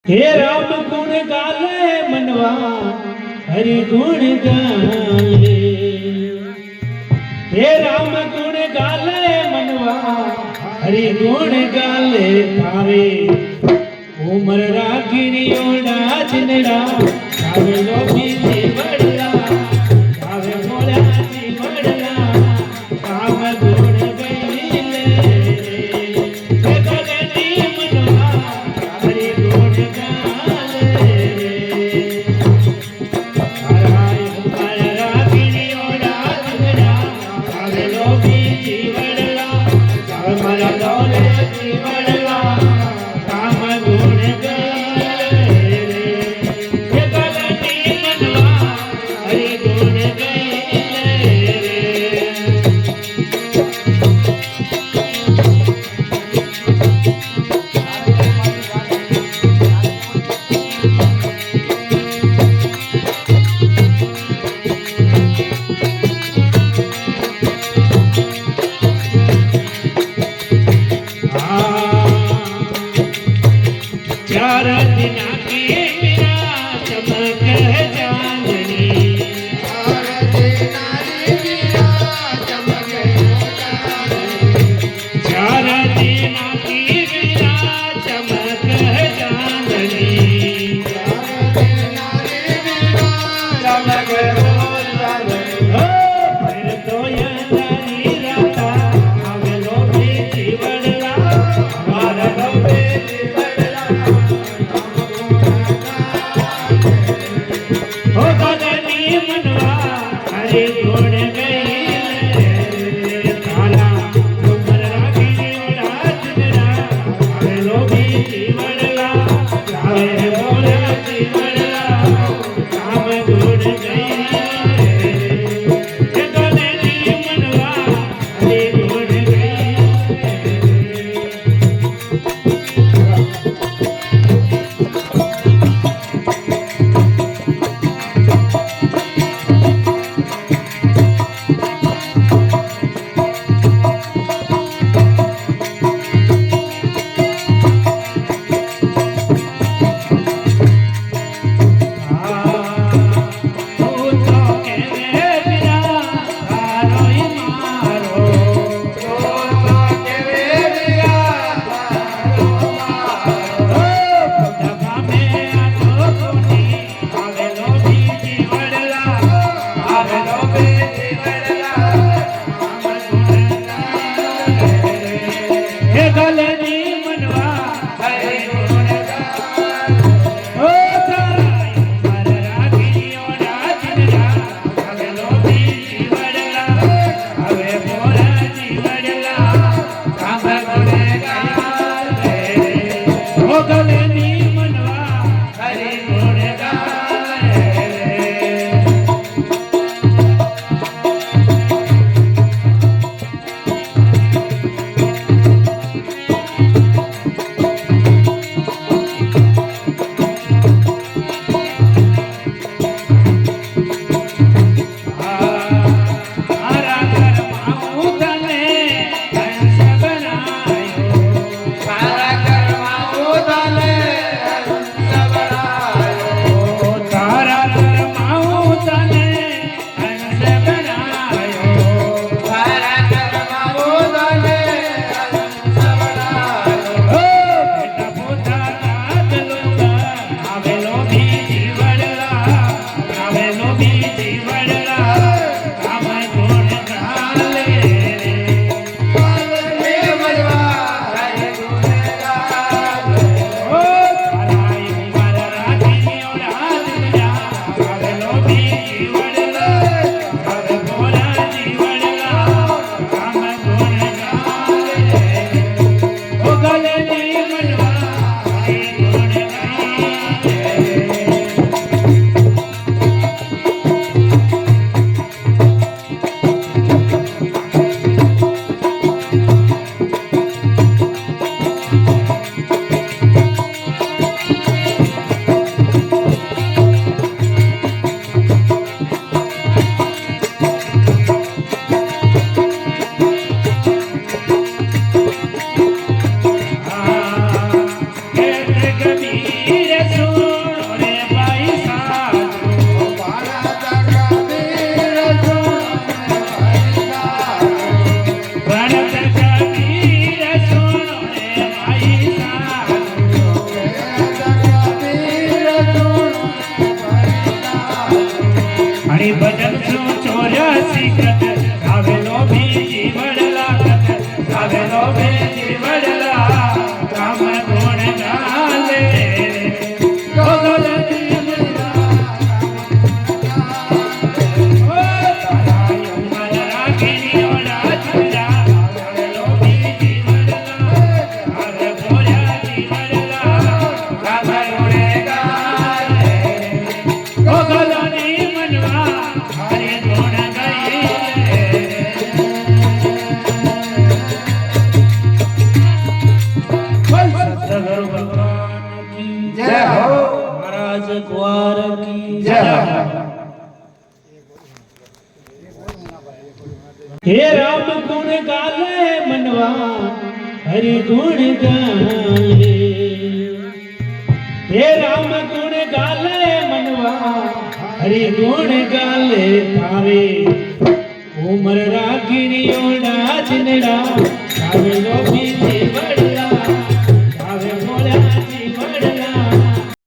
हे राम गुण गाले मनवा हरि गुण गाले। हे राम गुण गाले मनवा हरि गुण गाले। थारे उमर राखिणियोड़ा जिनड़ा थावे लोभी जी वड़ला थावे मोड़ा जी वड़ला काम गुण गईले। हे भगनी मनवा हरि गुण गाले। हराय उमर राखिणियोड़ा जिनड़ा थावे लोभी जी वड़ला थावे मारा डोले जी वड़ला काम गुण गाले। हे भगनी मनवा हरि गुण गाले। चार दिन की मेरा चमक है चांदनी। चार दिन की मेरा चमक है चांदनी। ओ फिर तो यंदानी राता हमें लोभी जी वड़ला हमारा लोभी जी वड़ला कुंवर की जय। हे राम गुण गाले मनवा हरि गुण गाले, हे राम गुण गाले मनवा हरि गुण गाले थारे उमर राखिणी ओड़ा जिनड़ा थारे लो बीजे